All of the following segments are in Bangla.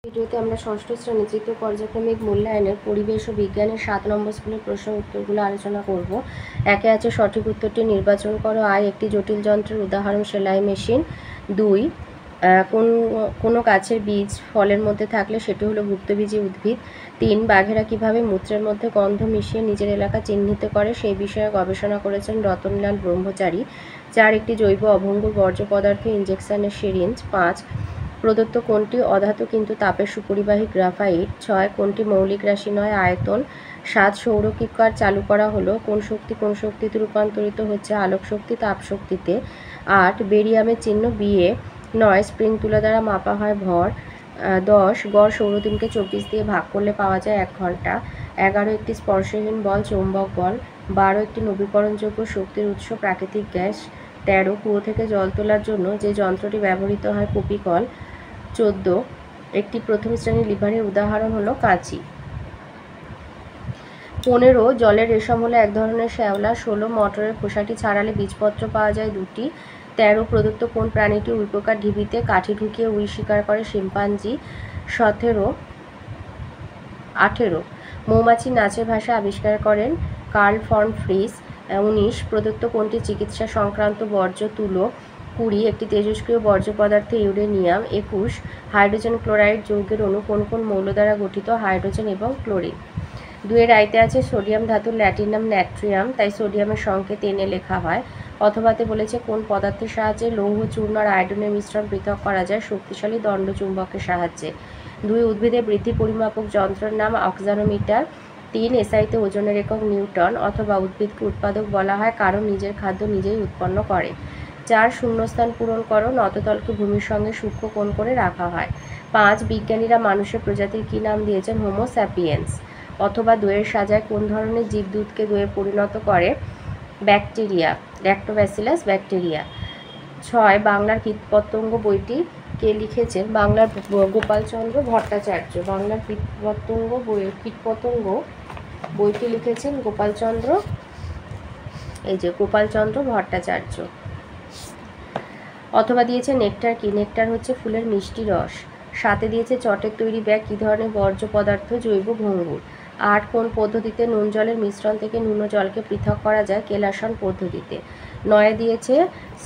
ভিডিওতে আমরা ষষ্ঠ শ্রেণী তৃতীয় পর্যায়ক্রমিক মূল্যায়নের পরিবেশ ও বিজ্ঞানের 7 নম্বর স্কুলের প্রশ্ন উত্তরগুলো আলোচনা করব। একে আছে সঠিক উত্তরটি নির্বাচন করো। একটি জটিল যন্ত্রের উদাহরণ সেলাই মেশিন। 2 কোনো গাছের বীজ ফলের মধ্যে থাকলে সেটি হলো ভুক্তবীজী উদ্ভিদ। 3 বাঘেরা কিভাবে মূত্রের মধ্যে গন্ধ মিশিয়ে নিজের এলাকা চিহ্নিত করে সেই বিষয়ে গবেষণা করেছেন রতনলাল ব্রহ্মচারী। 4 একটি জৈব অভঙ্গুর বর্জ্য পদার্থ ইনজেকশনের সিরিঞ্জ। 5 প্রদত্ত কোনটি অধাতু কিন্তু তাপের সুপরিবাহী গ্রাফাইট। 6 কোনটি মৌলিক রাশি নয় আয়তন। 7 সৌর কিকার চালু করা হলো কোন শক্তিতে রূপান্তরিত হচ্ছে আলোক শক্তি তাপ শক্তিতে। 8 বেরিয়ামের চিহ্ন বিএ। 9 স্প্রিং তুলা দ্বারা মাপা হয় ভর। 10 গড় সৌরদিনকে 24 দিয়ে ভাগ করলে পাওয়া যায় 1 ঘন্টা। 11 একটি স্পর্শহীন বল চৌম্বক বল। 12 একটি নবীকরণযোগ্য শক্তির উৎস প্রাকৃতিক গ্যাস। 13 কুয়ো থেকে জল তোলার জন্য যে যন্ত্রটি ব্যবহৃত হয় কুপিকল। 14 একটি প্রথম শ্রেণীর লিভারের উদাহরণ হলো কাঁচি। 15 জলের রেশম হলো এক ধরনের শ্যাওলা। 16 মটরের খোসাটি ছাড়ালে বীজপত্র পাওয়া যায় 2টি। 13 প্রদত্ত কোন প্রাণীটি উইপোকার ঢিবিতে কাঠি ঢুকিয়ে উই শিকার করে শিম্পাঞ্জি। 18 মৌমাছি নাচের ভাষা আবিষ্কার করেন কার্ল ফন ফ্রিস। 19 প্রদত্ত কোনটি চিকিৎসা সংক্রান্ত বর্জ্য তুলো। 20 একটি তেজস্ক্রিয় বর্জ্য পদার্থ ইউরেনিয়াম। 21 হাইড্রোজেন ক্লোরাইড যৌগের অণু কোন কোন মৌল দ্বারা গঠিত হাইড্রোজেন এবং ক্লোরিন। 2 রাইতে আছে সোডিয়াম ধাতুর ল্যাটিন নাম ন্যাট্রিয়াম, তাই সোডিয়ামের সংকেত এনে লেখা হয়। অথবাতে বলেছে কোন পদার্থের সাহায্যে লৌহ চূর্ণ আর আয়োডিনের মিশ্রণ পৃথক করা যায় শক্তিশালী দণ্ডচুম্বকের সাহায্যে। 2 উদ্ভিদের বৃদ্ধি পরিমাপক যন্ত্রের নাম অক্সানোমিটার। 3 এসআইতে ওজনের একক নিউটন। অথবা উদ্ভিদকে উৎপাদক বলা হয় কারণ নিজের খাদ্য নিজেই উৎপন্ন করে। 4 শূন্যস্থান পূরণ করো। নততলকে ভূমির সঙ্গে সূক্ষ্ম কোণ করে রাখা হয়। 5 বিজ্ঞানীরা মানুষের প্রজাতির কী নাম দিয়েছেন হোমো স্যাপিয়েন্স। অথবা দইয়ের সাজায় কোন ধরনের জীবদূতকে দইয়ে পরিণত করে ব্যাকটেরিয়া ল্যাক্টোব্যাসিলাস ব্যাকটেরিয়া। 6 বাংলার কীটপতঙ্গ বইটি কে লিখেছেন বাংলার গোপালচন্দ্র ভট্টাচার্য। বাংলার কীটপতঙ্গ বইটি লিখেছেন গোপালচন্দ্র ভট্টাচার্য। অথবা দিয়েছে নেকটার কি। নেকটার হচ্ছে ফুলের মিষ্টি রস। 7 দিয়েছে চটের তৈরি ব্যাগ কী ধরনের বর্জ্য পদার্থ জৈব ভঙ্গুর। 8 কোন পদ্ধতিতে নুন জলের মিশ্রণ থেকে নুন জলকে পৃথক করা যায় কেলাসন পদ্ধতিতে। 9 দিয়েছে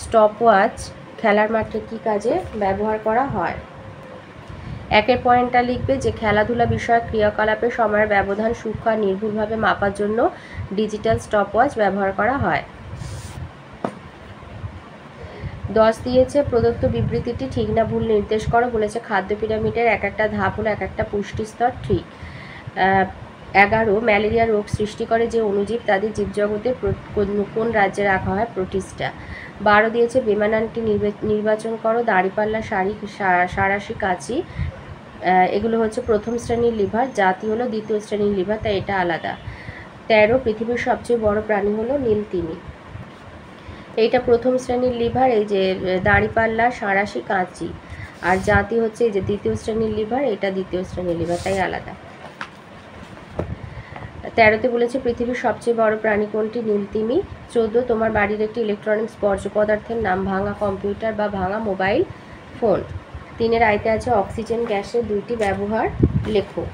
স্টপওয়াচ খেলার মাঠে কী কাজে ব্যবহার করা হয়। একের পয়েন্টটা লিখবে যে খেলাধুলা বিষয়ক ক্রিয়াকলাপের সময়ের ব্যবধান সূক্ষ্ম আর নির্ভুলভাবে মাপার জন্য ডিজিটাল স্টপওয়াচ ব্যবহার করা হয়। 10 দিয়েছে প্রদত্ত বিবৃতিটি ঠিক না ভুল নির্দেশ করো। বলেছে খাদ্য পিরামিডের এক একটা ধাপ হলো এক একটা পুষ্টি স্তর, ঠিক। 11 ম্যালেরিয়া রোগ সৃষ্টি করে যে অণুজীব তাদের জীবজগতে কোন রাজ্যে রাখা হয় প্রোটিস্টা। 12 দিয়েছে বেমানানটি নির্বাচন করো। দাড়িপাল্লা সাঁড়াশি কাঁচি এগুলো হচ্ছে প্রথম শ্রেণীর লিভার, জাতি হলো দ্বিতীয় শ্রেণীর লিভার, তাই এটা আলাদা। 13 পৃথিবীর সবচেয়ে বড় প্রাণী হলো নীলতিমি, এইটা প্রথম শ্রেণীর লিভার। এই যে দাড়িপাল্লা সাঁড়াশি কাঁচি আর জাতি হচ্ছে এই যে দ্বিতীয় শ্রেণীর লিভার, এটা দ্বিতীয় শ্রেণীর লিভার, তাই আলাদা। 13তে বলেছে পৃথিবীর সবচেয়ে বড় প্রাণী কোনটি, নীলতিমি। 14 তোমার বাড়ির একটি ইলেকট্রনিক্স বর্জ্য পদার্থের নাম ভাঙা কম্পিউটার বা ভাঙা মোবাইল ফোন। 3 আইতে আছে অক্সিজেন গ্যাসের 2টি ব্যবহার লেখো।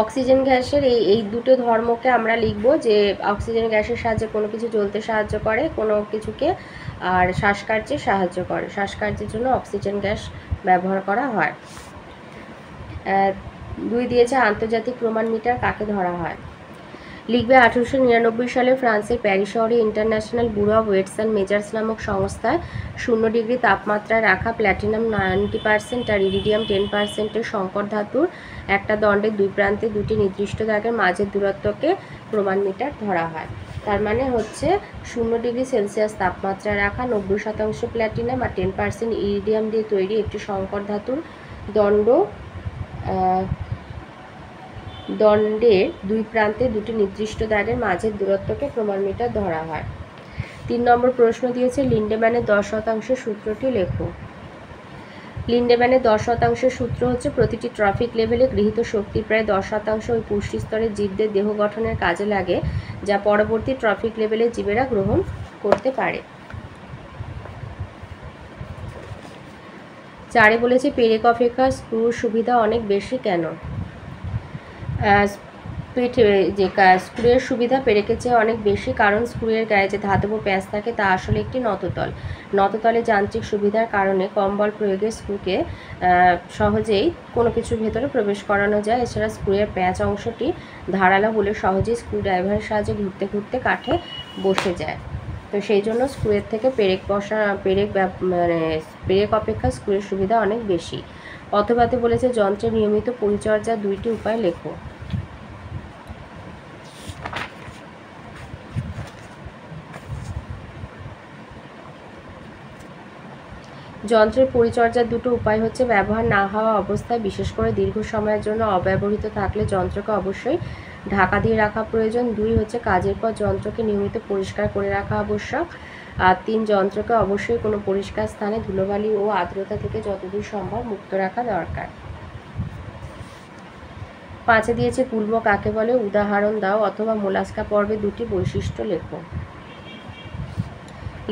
অক্সিজেন গ্যাসের এই দুটো ধর্মকে আমরা লিখব যে অক্সিজেন গ্যাসের সাহায্যে কোনো কিছু জ্বলতে সাহায্য করে কোনো কিছুকে, আর শ্বাসকার্যে সাহায্য করে। শ্বাসকার্যের জন্য অক্সিজেন গ্যাস ব্যবহার করা হয়। 2 দিয়েছে আন্তর্জাতিক প্রমাণ মিটার কাকে ধরা হয়। লিখবে 1899 সালে ফ্রান্সের প্যারিস শহরে International Bureau of Weights and Measures নামক সংস্থায় 0 ডিগ্রি তাপমাত্রায় রাখা প্ল্যাটিনাম 90% আর ইরিডিয়াম 10%-এর সংকর ধাতুর একটা দণ্ডের 2 প্রান্তে 2টি নির্দিষ্ট দাগের মাঝের দূরত্বকে প্রমাণ মিটার ধরা হয়। তার মানে হচ্ছে 0 ডিগ্রি সেলসিয়াস তাপমাত্রায় রাখা 90% প্ল্যাটিনাম আর 10% ইরিডিয়াম দিয়ে তৈরি একটি সংকর ধাতুর দণ্ডের 2 প্রান্তে 2টি নির্দিষ্ট দাগের মাঝের দূরত্বকে প্রমাণ মিটার ধরা হয়। 3 নম্বর প্রশ্ন দিয়েছে লিন্ডেম্যানের 10% সূত্রটি লেখো। লিন্ডেম্যানের 10% সূত্র হচ্ছে প্রতিটি ট্রফিক লেভেলে গৃহীত শক্তির প্রায় 10% ওই পুষ্টি স্তরের জীবদের দেহ গঠনের কাজে লাগে যা পরবর্তী ট্রফিক লেভেলের জীবেরা গ্রহণ করতে পারে। 4 বলেছে পেরেক অপেক্ষা স্ক্রুর সুবিধা অনেক বেশি কেন? স্ক্রুয়ের সুবিধা পেরেকের চেয়ে অনেক বেশি, কারণ স্ক্রুয়ের গায়ে যে ধাতব প্যাঁচ থাকে তা আসলে একটি নততল। নততলে যান্ত্রিক সুবিধার কারণে কম বল প্রয়োগে স্ক্রুকে সহজেই কোনো কিছুর ভেতরে প্রবেশ করানো যায়। এছাড়া স্ক্রুয়ের প্যাঁচ অংশটি ধারালো বলে সহজেই স্ক্রু ড্রাইভারের সাহায্যে ঘুরতে ঘুরতে কাঠে বসে যায়। তো সেই জন্য স্ক্রুয়ের থেকে পেরেক অপেক্ষা স্ক্রুয়ের সুবিধা অনেক বেশি। অথবাতে বলেছে যন্ত্রের নিয়মিত পরিচর্যার 2টি উপায় লেখো। যন্ত্রের পরিচর্যার 2টো উপায় হচ্ছে ব্যবহার না হওয়া অবস্থায়, বিশেষ করে দীর্ঘ সময়ের জন্য অব্যবহৃত থাকলে যন্ত্রকে অবশ্যই ঢাকা দিয়ে রাখা প্রয়োজন। 2 হচ্ছে কাজের পর যন্ত্রকে নিয়মিত পরিষ্কার করে রাখা আবশ্যক। আর 3 যন্ত্রকে অবশ্যই কোনো পরিষ্কার স্থানে ধুলোবালি ও আর্দ্রতা থেকে যতদূর সম্ভব মুক্ত রাখা দরকার। 5 দিয়েছে গুল্ম কাকে বলে, উদাহরণ দাও, অথবা মোলাস্কা পর্বে 2টি বৈশিষ্ট্য লেখো।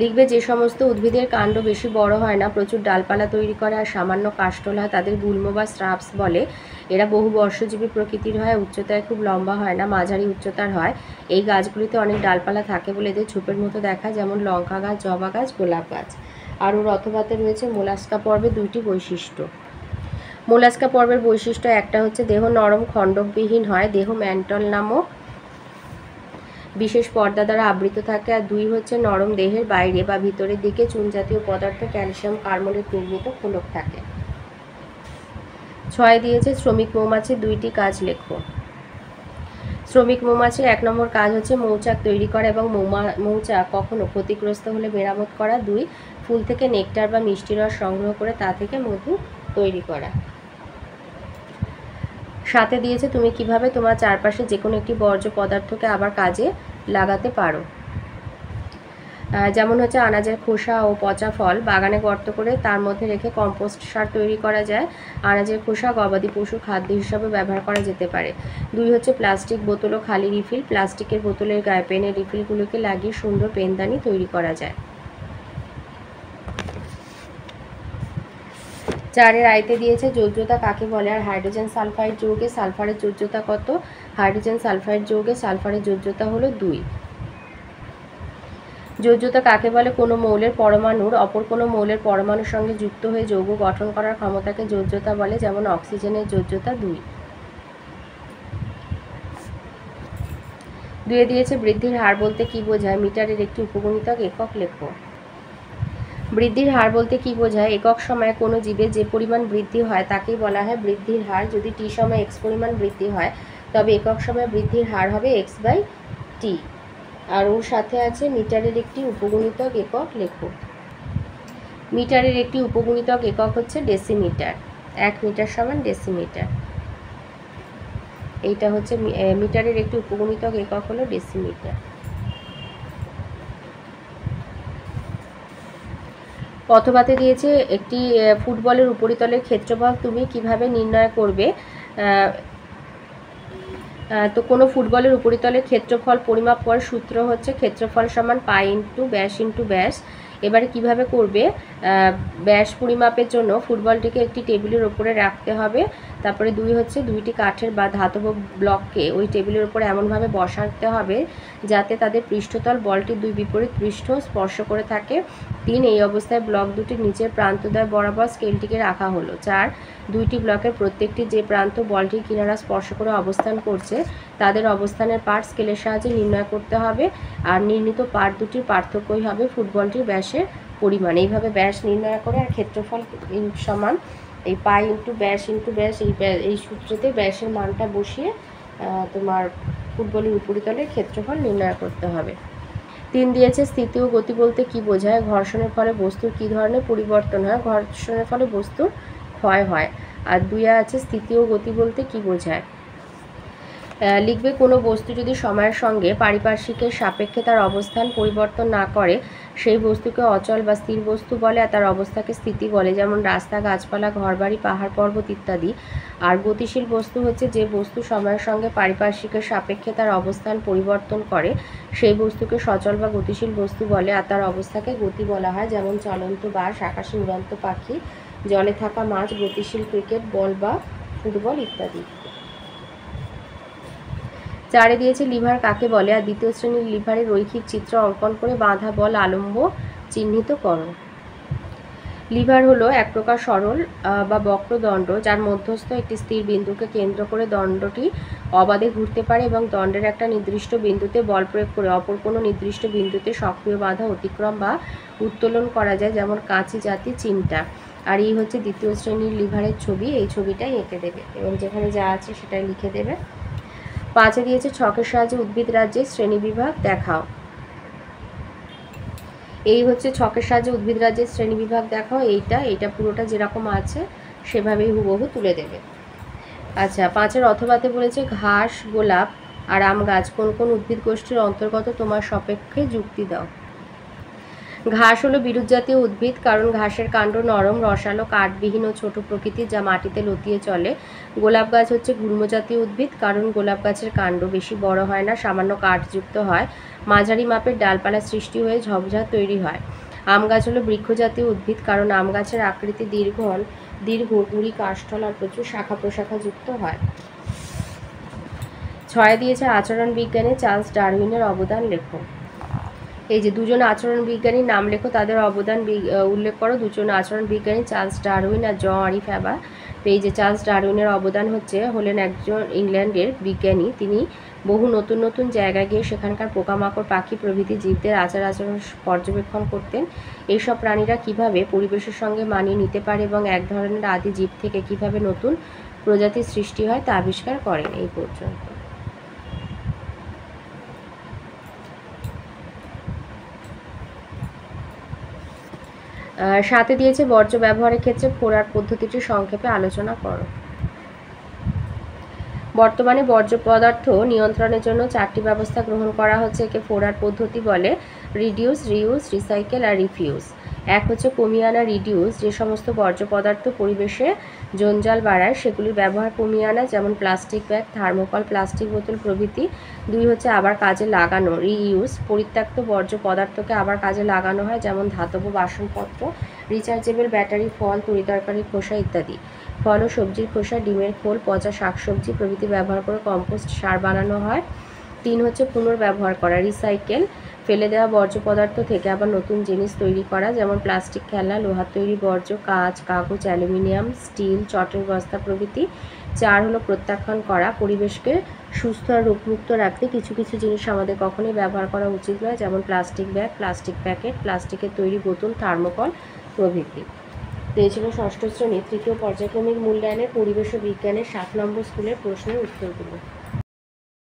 লিখবে যে সমস্ত উদ্ভিদের কাণ্ড বেশি বড় হয় না, প্রচুর ডালপালা তৈরি করে আর সামান্য কাষ্ঠল হয় তাদের গুল্ম বা স্রাবস বলে। এরা বহু বর্ষজীবী প্রকৃতির হয়, উচ্চতায় খুব লম্বা হয় না, মাঝারি উচ্চতার হয়। এই গাছগুলিতে অনেক ডালপালা থাকে বলে এদের ঝোপের মতো দেখায়, যেমন লঙ্কা গাছ, জবা গাছ, গোলাপ গাছ। আর ওর অথবাতে রয়েছে মোলাস্কা পর্বে 2টি বৈশিষ্ট্য। মোলাস্কা পর্বের বৈশিষ্ট্য একটা হচ্ছে দেহ নরম খণ্ডকবিহীন হয়, দেহ ম্যান্টল নামক বিশেষ পর্দা দ্বারা আবৃত থাকে। আর 2 হচ্ছে নরম দেহের বাইরে বা ভিতরের দিকে চুন জাতীয় পদার্থ ক্যালসিয়াম কার্বনেট নির্মিত খোলক থাকে। 6 দিয়েছে শ্রমিক মৌমাছির 2টি কাজ লেখো। শ্রমিক মৌমাছির 1 নম্বর কাজ হচ্ছে মৌচাক তৈরি করা এবং মৌচাক কখনো ক্ষতিগ্রস্ত হলে মেরামত করা। 2 ফুল থেকে নেকটার বা মিষ্টি রস সংগ্রহ করে তা থেকে মধু তৈরি করা। 7 দিয়েছে তুমি কিভাবে তোমার চারপাশে যে কোনো একটি বর্জ্য পদার্থকে আবার কাজে লাগাতে পারো। যেমন হচ্ছে আনাজের খোসা ও পচা ফল বাগানে গর্ত করে তার মধ্যে রেখে কম্পোস্ট সার তৈরি করা যায়। আনাজের খোসা গবাদি পশুর খাদ্য হিসাবে ব্যবহার করা যেতে পারে। 2 হচ্ছে প্লাস্টিক বোতল ও খালি রিফিল, প্লাস্টিকের বোতলের গায়ে পেনের রিফিলগুলোকে লাগিয়ে সুন্দর পেনদানি তৈরি করা যায়। 4 আয়তে দিয়েছে যোজ্যতা কাকে বলে আর হাইড্রোজেন সালফাইড যৌগে সালফারের যোজ্যতা কত? হাইড্রোজেন সালফাইড যৌগে সালফারের যোজ্যতা হলো 2। যোজ্যতা কাকে বলে? কোনো মৌলের পরমাণুর অপর কোনো মৌলের পরমাণুর সঙ্গে যুক্ত হয়ে যৌগ গঠন করার ক্ষমতাকে যোজ্যতা বলে, যেমন অক্সিজেনের যোজ্যতা 2। 2 দিয়েছে বৃদ্ধির হার বলতে কি বোঝায়, মিটারের একটি উপগুণিতক একক লেখো। বৃদ্ধির হার বলতে কি বোঝায়? একক সময়ে কোনো জীবে যে পরিমাণ বৃদ্ধি হয় তাকেই বলা হয় বৃদ্ধির হার। যদি টি সময়ে x পরিমাণ বৃদ্ধি হয় তবে একক সময়ে বৃদ্ধির হার হবে x/t। আর ওর সাথে আছে মিটারের একটি উপগুণিতক একক লেখো। মিটারের একটি উপগুণিতক একক হচ্ছে ডেসিমিটার। 1 মিটার সমান ডেসিমিটার। এইটা হচ্ছে মিটারের একটি উপগুণিতক একক হলো ডেসিমিটার। অথবাতে দিয়েছে একটি ফুটবলের উপরিতলের ক্ষেত্রফল তুমি কিভাবে নির্ণয় করবে। তো কোনো ফুটবলের উপরিতলের ক্ষেত্রফল পরিমাপ করার সূত্র হচ্ছে ক্ষেত্রফল সমান পাই ইন্টু ব্যাস ইন্টু ব্যাস। এবারে কিভাবে করবে, ব্যাস পরিমাপের জন্য ফুটবলটিকে একটি টেবিলের ওপরে রাখতে হবে। তারপরে 2 হচ্ছে 2টি কাঠের বা ধাতব ব্লককে ওই টেবিলের ওপরে এমনভাবে বসাতে হবে যাতে তাদের পৃষ্ঠতল বলটির 2 বিপরীত পৃষ্ঠ স্পর্শ করে থাকে। 3 এই অবস্থায় ব্লক দুটির নিচের প্রান্তদ্বয় বরাবর স্কেলটিকে রাখা হলো। 4 2টি ব্লকের প্রত্যেকটি যে প্রান্ত বলটির কিনারা স্পর্শ করে অবস্থান করছে তাদের অবস্থানের পার স্কেলের সাহায্যে নির্ণয় করতে হবে। আর নির্ণীত পার দুটির পার্থক্যই হবে ফুটবলটির ব্যাসের পরিমাণ। এইভাবে ব্যাস নির্ণয় করে আর ক্ষেত্রফল সমান এই পাই ইন্টু ব্যাস এই সূত্রতে ব্যাসের মানটা বসিয়ে তোমার ফুটবলের উপরিতলের ক্ষেত্রফল নির্ণয় করতে হবে। 3 দিয়েছে স্থিতি ও গতি বলতে কি বোঝায়, ঘর্ষণের ফলে বস্তুর কী ধরনের পরিবর্তন হয়। ঘর্ষণের ফলে বস্তুর ক্ষয় হয়। আর 2 আছে স্থিতি ও গতি বলতে কি বোঝায়। লিখবে কোনো বস্তু যদি সময়ের সঙ্গে পারিপার্শ্বিকের সাপেক্ষে তার অবস্থান পরিবর্তন না করে সেই বস্তুকে অচল বা স্থির বস্তু বলে আর তার অবস্থাকে স্থিতি বলে, যেমন রাস্তা, গাছপালা, ঘরবাড়ি, পাহাড় পর্বত ইত্যাদি। আর গতিশীল বস্তু হচ্ছে যে বস্তু সময়ের সঙ্গে পারিপার্শ্বিকের সাপেক্ষে তার অবস্থান পরিবর্তন করে সেই বস্তুকে সচল বা গতিশীল বস্তু বলে আর তার অবস্থাকে গতি বলা হয়, যেমন চলন্ত বাস, আকাশে উড়ন্ত পাখি, জলে থাকা মাছ, গতিশীল ক্রিকেট বল বা ফুটবল ইত্যাদি। 4 দিয়েছে লিভার কাকে বলে, আর দ্বিতীয় শ্রেণীর লিভারের রৈখিক চিত্র অঙ্কন করে বাঁধা বল আলম্ব চিহ্নিত করো। লিভার হলো এক প্রকার সরল বা বক্রদণ্ড, যার মধ্যস্থ একটি স্থির বিন্দুকে কেন্দ্র করে দণ্ডটি অবাধে ঘুরতে পারে এবং দণ্ডের একটা নির্দিষ্ট বিন্দুতে বল প্রয়োগ করে অপর কোনো নির্দিষ্ট বিন্দুতে সক্রিয় বাধা অতিক্রম বা উত্তোলন করা যায়, যেমন কাঁচি, জাতি, চিমটা। আর এই হচ্ছে দ্বিতীয় শ্রেণীর লিভারের ছবি, এই ছবিটাই এঁকে দেবে এবং যেখানে যা আছে সেটাই লিখে দেবে। 5 দিয়েছে ছকের সাহায্যে উদ্ভিদ রাজ্যের শ্রেণীবিভাগ দেখাও। এই হচ্ছে ছকের সাহায্যে উদ্ভিদ রাজ্যের শ্রেণীবিভাগ দেখাও, এইটা পুরোটা যেরকম আছে সেভাবেই হুবহু তুলে দেবে। আচ্ছা, 5 অথবাতে বলেছে ঘাস, গোলাপ আর আম গাছ কোন কোন উদ্ভিদ গোষ্ঠীর অন্তর্গত, তোমার সপক্ষে যুক্তি দাও। ঘাস হলো বিরুৎ জাতীয় উদ্ভিদ, কারণ ঘাসের কাণ্ড নরম, রসালো, কাঠবিহীন ও ছোট প্রকৃতির, যা মাটিতে লতিয়ে চলে। গোলাপ গাছ হচ্ছে গুল্ম জাতীয় উদ্ভিদ, কারণ গোলাপ গাছের কাণ্ড বেশি বড় হয় না, সামান্য কাঠযুক্ত হয়, মাঝারি মাপের ডালপালা সৃষ্টি হয়ে ঝোপঝাড় তৈরি হয়। আম গাছ হলো বৃক্ষ জাতীয় উদ্ভিদ, কারণ আম গাছের আকৃতি দীর্ঘ, গুড়ি, কাষ্ঠল আর প্রচুর শাখা প্রশাখা যুক্ত হয়। 6 দিয়েছে আচরণ বিজ্ঞানে চার্লস ডারউইনের অবদান লেখো। এই যে দুজন আচরণ বিজ্ঞানীর নাম লেখো, তাদের অবদান উল্লেখ করো। দুজন আচরণ বিজ্ঞানী চার্লস ডারউইন আর জন আরিফাবা। তো এই যে চার্লস ডারউইনের অবদান হলেন একজন ইংল্যান্ডের বিজ্ঞানী। তিনি বহু নতুন নতুন জায়গায় গিয়ে সেখানকার পোকামাকড়, পাখি প্রভৃতি জীবদের আচার আচরণ পর্যবেক্ষণ করতেন। এইসব প্রাণীরা কিভাবে পরিবেশের সঙ্গে মানিয়ে নিতে পারে এবং এক ধরনের আদি জীব থেকে কিভাবে নতুন প্রজাতির সৃষ্টি হয় তা আবিষ্কার করেন। এই পর্যন্ত। 7 দিয়েছে বর্জ্য ব্যবহারের ক্ষেত্রে ফোড়ার পদ্ধতিটি সংক্ষেপে আলোচনা করো। বর্তমানে বর্জ্য পদার্থ নিয়ন্ত্রণের জন্য 4টি ব্যবস্থা গ্রহণ করা হচ্ছে। একে ফোড়ার পদ্ধতি বলে। রিডিউস, রিউজ, রিসাইকেল আর রিফিউজ। এক হচ্ছে কমিয়ে আনা, রিডিউস, যে সমস্ত বর্জ্য পদার্থ পরিবেশে জঞ্জাল বাড়ায় সেগুলির ব্যবহার কমিয়ে আনা, যেমন প্লাস্টিক ব্যাগ, থার্মোকল, প্লাস্টিক বোতল প্রভৃতি। 2 হচ্ছে আবার কাজে লাগানো, রিইউজ, পরিত্যক্ত বর্জ্য পদার্থকে আবার কাজে লাগানো হয়, যেমন ধাতব বাসনপত্র, রিচার্জেবল ব্যাটারি, ফল, তরিতরকারির খোসা ইত্যাদি। ফল ও সবজির খোসা, ডিমের খোল, পচা শাকসবজি প্রভৃতি ব্যবহার করে কম্পোস্ট সার বানানো হয়। 3 হচ্ছে পুনর্ব্যবহার করা, রিসাইকেল, ফেলে দেওয়া বর্জ্য পদার্থ থেকে আবার নতুন জিনিস তৈরি করা, যেমন প্লাস্টিক খেলনা, লোহার তৈরি বর্জ্য, কাঁচ, কাগজ, অ্যালুমিনিয়াম, স্টিল, চটের বস্তা প্রভৃতি। 4 হলো প্রত্যাখ্যান করা, পরিবেশকে সুস্থ আর রোগমুক্ত রাখতে কিছু কিছু জিনিস আমাদের কখনোই ব্যবহার করা উচিত নয়, যেমন প্লাস্টিক ব্যাগ, প্লাস্টিক প্যাকেট, প্লাস্টিকের তৈরি বোতল, থার্মোকল প্রভৃতি। তো এই ছিল ষষ্ঠ শ্রেণীর তৃতীয় পর্যায়ক্রমিক মূল্যায়নের পরিবেশ ও বিজ্ঞানের 7 নম্বর স্কুলের প্রশ্নের উত্তরগুলো।